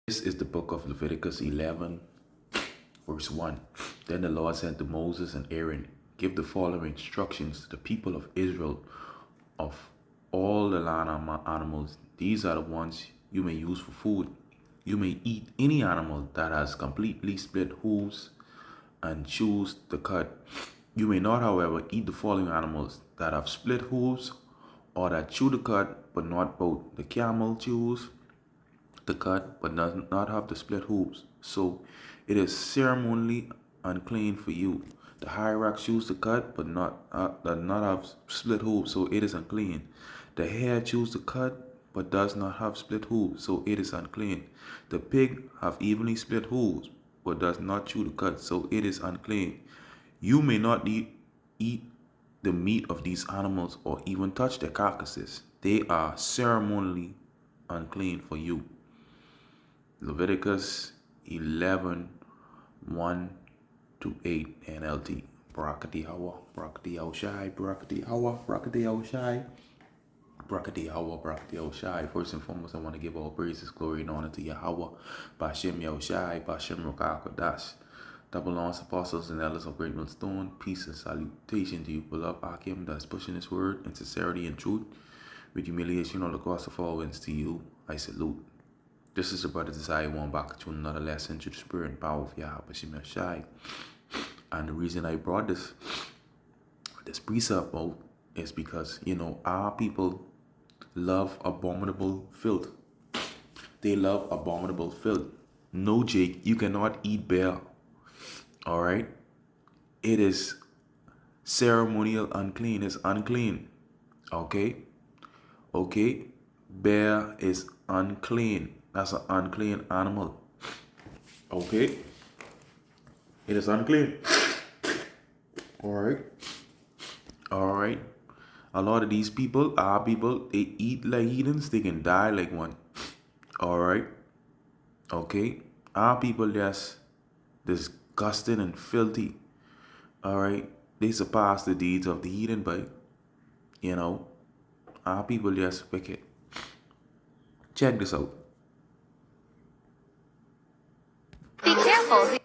This is the book of Leviticus 11, verse 1. Then the Lord said to Moses and Aaron, give the following instructions to the people of Israel of all the land animals. These are the ones you may use for food. You may eat any animal that has completely split hooves and choose the cut. You may not, however, eat the following animals that have split hooves or that chew the cud, but not both. The camel chews the cut, but does not have the split hooves, so it is ceremonially unclean for you. The hyrax chews the cut, but does not have split hooves, so it is unclean. The hare chews the cut, but does not have split hooves, so it is unclean. The pig have evenly split hooves, but does not chew the cud, so it is unclean. You may not eat the meat of these animals or even touch their carcasses. They are ceremonially unclean for you. Leviticus 11, 1 to 8 NLT. Barakati Hawa, Barakati Shai, Barakati Hawa, Barakati Shai, Barakati Hawa, Barakati Shai. First and foremost, I want to give all praises, glory, and honor to Yahweh, Bashem Yahushai, Bashem Rokakadash. Double honors, apostles, and elders of Great Millstone. Peace and salutation to you, beloved Akim, that is pushing his word in sincerity and truth. With humiliation on the cross of all wins to you, I salute. This is the brother Desire one back to another lesson to the spirit and power of Yahweh Shem Shai. And the reason I brought this precept out is because, our people love abominable filth. They love abominable filth. No, Jake, you cannot eat bear. All right? It is ceremonial unclean. It's unclean. Okay? Okay? Bear is unclean. That's an unclean animal. Okay? It is unclean. Alright? Alright? A lot of these people, our people, they eat like heathens, they can die like one. Alright? Okay? Our people just disgusting and filthy. Alright? They surpass the deeds of the heathen, but, our people just wicked. Check this out. Be careful.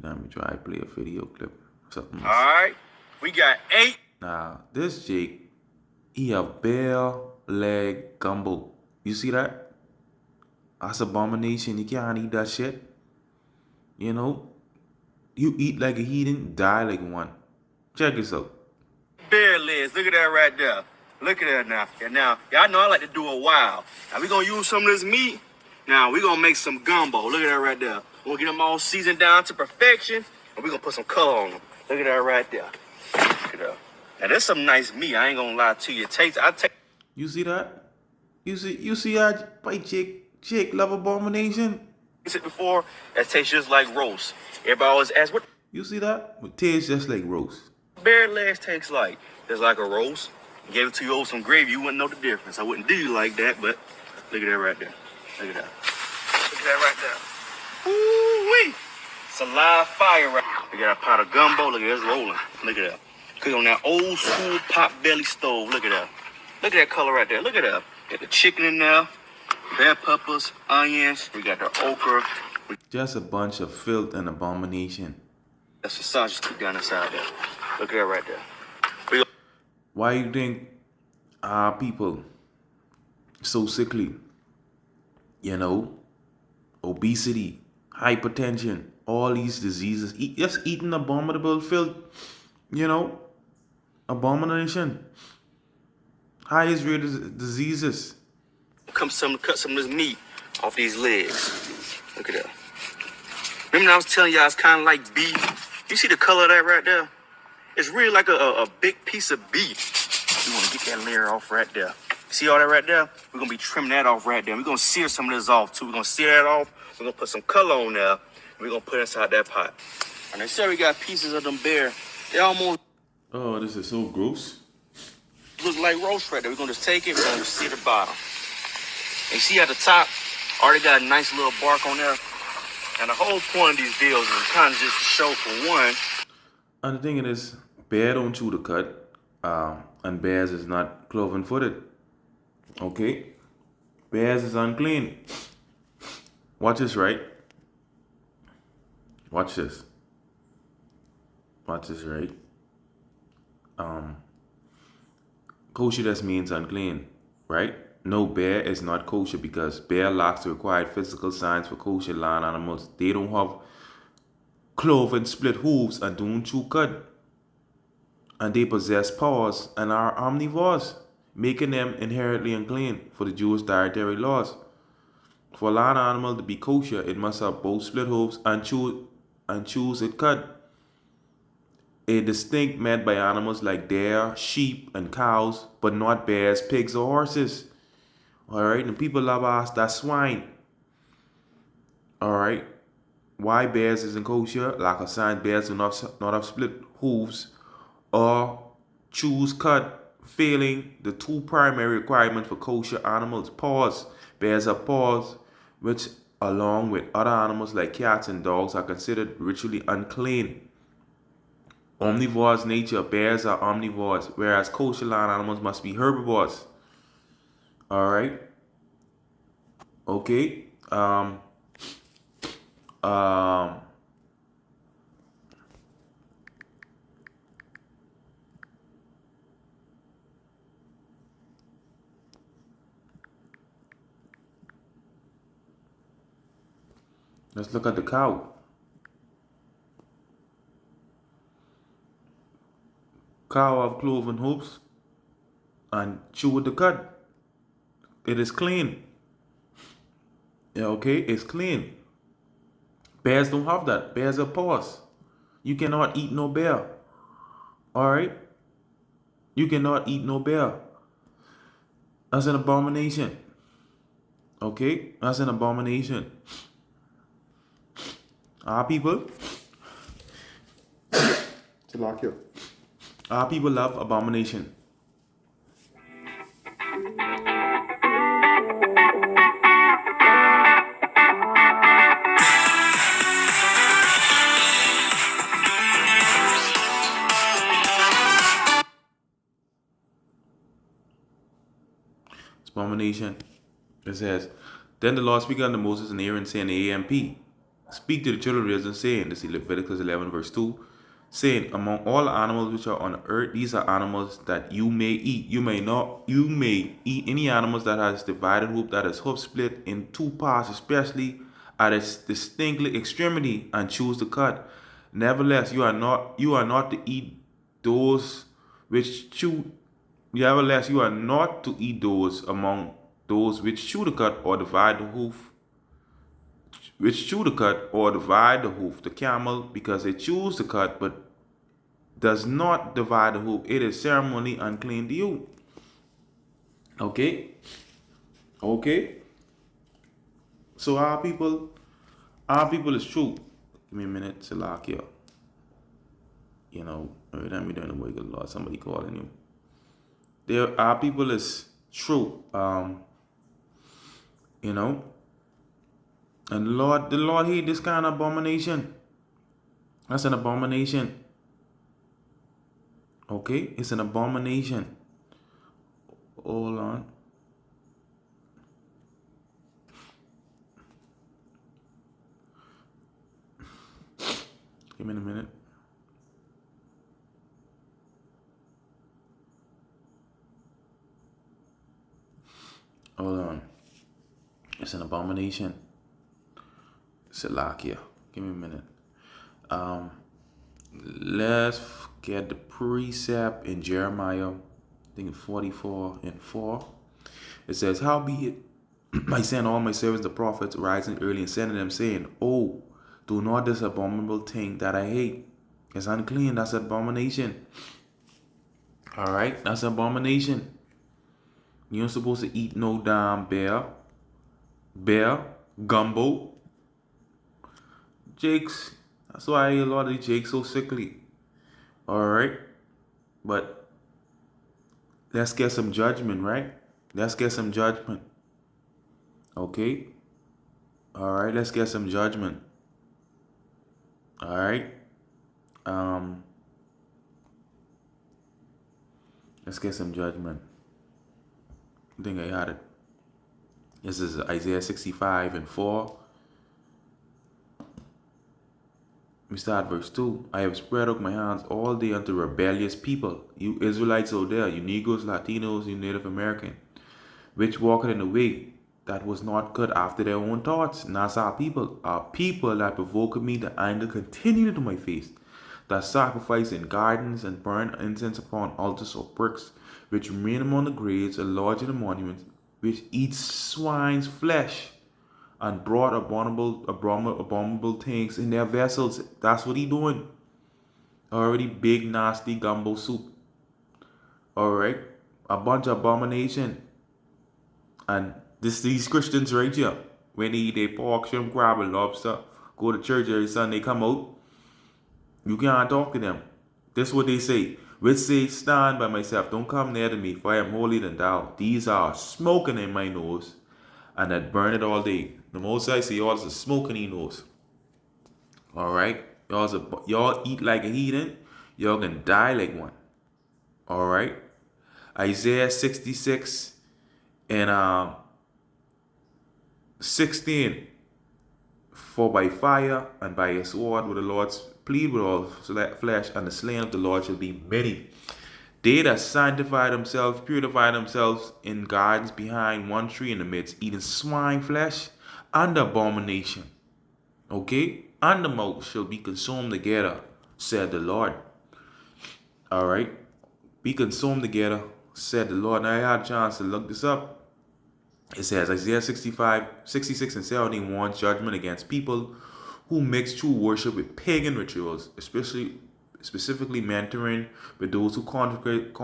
Let me try to play a video clip. Something else. Alright, we got 8. Now, this Jake, he have bare leg gumbo. You see that? That's abomination. You can't eat that shit. You eat like a heathen, die like one. Check this out. Bare legs, look at that right there. Look at that now. And now, y'all know I like to do a wow. Now we gonna use some of this meat. Now we gonna make some gumbo. Look at that right there. We're gonna get them all seasoned down to perfection. And we gonna put some color on them. Look at that right there. Look at that. Now there's some nice meat. I ain't gonna lie to you. You see that? You see that? By Jake love abomination. It before, that tastes just like roast. Everybody always asks, what You see that? It tastes just like roast. bare legs tastes like? It's like a roast. Gave it to you over some gravy, you wouldn't know the difference. I wouldn't do you like that, but look at that right there. Look at that. Look at that right there. Ooh-wee. It's a live fire right now. We got a pot of gumbo. Look at it, it's rolling. Look at that. Cook on that old school pot belly stove. Look at that. Look at that color right there. Look at that. Got the chicken in there, bell peppers, onions. We got the okra. Just a bunch of filth and abomination. That's the sausage cooked down inside there. Look at that right there. Why you think our people so sickly? Obesity, hypertension, all these diseases. Just eating abominable filth. Abomination. Highest rate of diseases. Cut some of this meat off these legs. Look at that. Remember I was telling y'all it's kind of like beef. You see the color of that right there? It's really like a big piece of beef. You want to get that layer off right there. See all that right there? We're going to be trimming that off right there. We're going to sear some of this off too. We're going to sear that off. We're going to put some color on there. We're going to put it inside that pot. And they said we got pieces of them bear. They almost Oh, this is so gross. look like roast right there. We're going to just take it. We're going to sear the bottom. And see at the top, already got a nice little bark on there. And the whole point of these deals is kind of just to show, for one. And the thing is, bear don't chew the cud, and bears is not cloven-footed. Okay? Bears is unclean. Watch this, right? Watch this. Watch this, right? Kosher just means unclean, right? No, bear is not kosher because bear lacks the required physical signs for kosher land animals. They don't have cloven split hooves and don't chew cud. And they possess paws and are omnivores, making them inherently unclean for the Jewish dietary laws. For a land animal to be kosher, it must have both split hooves and chews it cud. A distinct meant by animals like deer, sheep, and cows, but not bears, pigs, or horses. Alright, and people love ask that swine. Alright, why bears isn't kosher? Like a sign, bears do not have split hooves or choose cut, failing the two primary requirements for kosher animals. Paws. Bears have paws, which along with other animals like cats and dogs are considered ritually unclean. Omnivores nature, bears are omnivores, whereas kosher land animals must be herbivores. Alright. Okay. Um let's look at the cow. Cow have cloven hooves and chew with the cud. It is clean. Yeah, okay, it's clean. Bears don't have that. Bears have paws. You cannot eat no bear. Alright? You cannot eat no bear. That's an abomination. Okay? That's an abomination. Our people, our people love abomination. It's abomination. It says, then the Lord speak unto Moses and Aaron, saying, AMP, speak to the children of Israel, saying, this is Leviticus 11, verse 2, saying, among all animals which are on earth, these are animals that you may eat. You may eat any animals that has divided hoof, that is hoof split in two parts, especially at its distinctly extremity, and choose the cut. Nevertheless, you are not to eat those which chew. Nevertheless, you are not to eat those among those which chew the cud or divide the hoof, the camel, because it chews the cud but does not divide the hoof. It is ceremonially unclean to you. Okay? Okay? So our people is true. Give me a minute, Salakia. You know, every time we're doing the work of the Lord, somebody calling you. Our people is true. You know, and the Lord hate this kind of abomination. That's an abomination. Okay, it's an abomination. Hold on. Give me a minute. Hold on. It's an abomination. Salakia. Give me a minute. Let's get the precept in Jeremiah, I think 44 and 4. It says, howbeit I send all my servants the prophets rising early and sending them, saying, oh, do not this abominable thing that I hate. It's unclean. That's an abomination. Alright, that's an abomination. You're supposed to eat no damn bear, gumbo. Jakes. That's why a lot of the Jakes so sickly. Alright. But let's get some judgment, right? Let's get some judgment. Okay? Alright, let's get some judgment. Alright? Let's get some judgment. I think I had it. This is Isaiah 65 and 4. We start verse 2. I have spread out my hands all day unto rebellious people, you Israelites out there, you Negroes, Latinos, you Native American, which walked in a way that was not good after their own thoughts. And that's our people that provoked me to anger continually to my face, that sacrifice in gardens and burn incense upon altars of bricks, which remain among the graves and lodge in the monuments, which eat swine's flesh, and brought abominable things in their vessels. That's what he doing. Already big nasty gumbo soup. Alright? A bunch of abomination. And these Christians right here, when they eat their pork, shrimp, crab, and lobster, go to church every Sunday, come out, you can't talk to them. This is what they say. Which say, stand by myself, don't come near to me, for I am holier than thou. These are smoking in my nose, and that burn it all day. The Most High say, y'all is smoking in nose. Alright? Y'all eat like a heathen, y'all can die like one. Alright? Isaiah 66 and 16. For by fire and by a sword will the Lord plead with all flesh, and the slain of the Lord shall be many. They that sanctify themselves, purify themselves in gardens behind one tree in the midst, eating swine flesh and abomination. Okay? And the mouth shall be consumed together, said the Lord. Alright? Be consumed together, said the Lord. Now I had a chance to look this up. It says Isaiah 66 and 17 warns judgment against people who mix true worship with pagan rituals, specifically mentoring with those who consecrate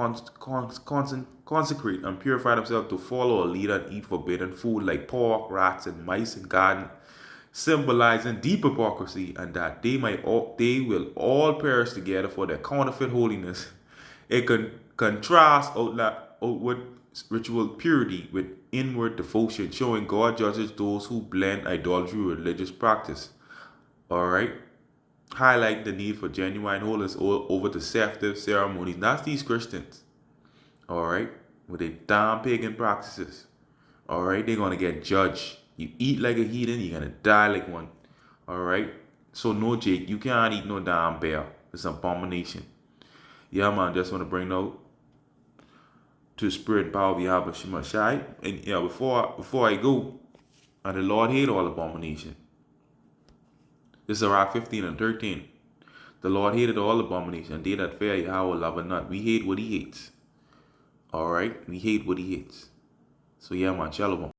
and purify themselves to follow a leader and eat forbidden food like pork, rats, and mice in garden, symbolizing deep hypocrisy, and that they will all perish together for their counterfeit holiness. It can contrast outward ritual purity with inward devotion, showing God judges those who blend idolatry with religious practice. Alright? Highlight the need for genuine holiness over deceptive ceremonies. That's these Christians. Alright? With their damn pagan practices. Alright? They're going to get judged. You eat like a heathen, you're going to die like one. Alright? So no, Jake, you can't eat no damn bear. It's an abomination. Yeah, man, just want to bring out to the spirit and power of Yahweh Shemashai. And yeah, before I go, and the Lord hate all abomination. This is Sirach 15 and 13. The Lord hated all abomination, and they that fear Yahweh love it not. We hate what he hates. Alright? We hate what he hates. So yeah, man, shalom.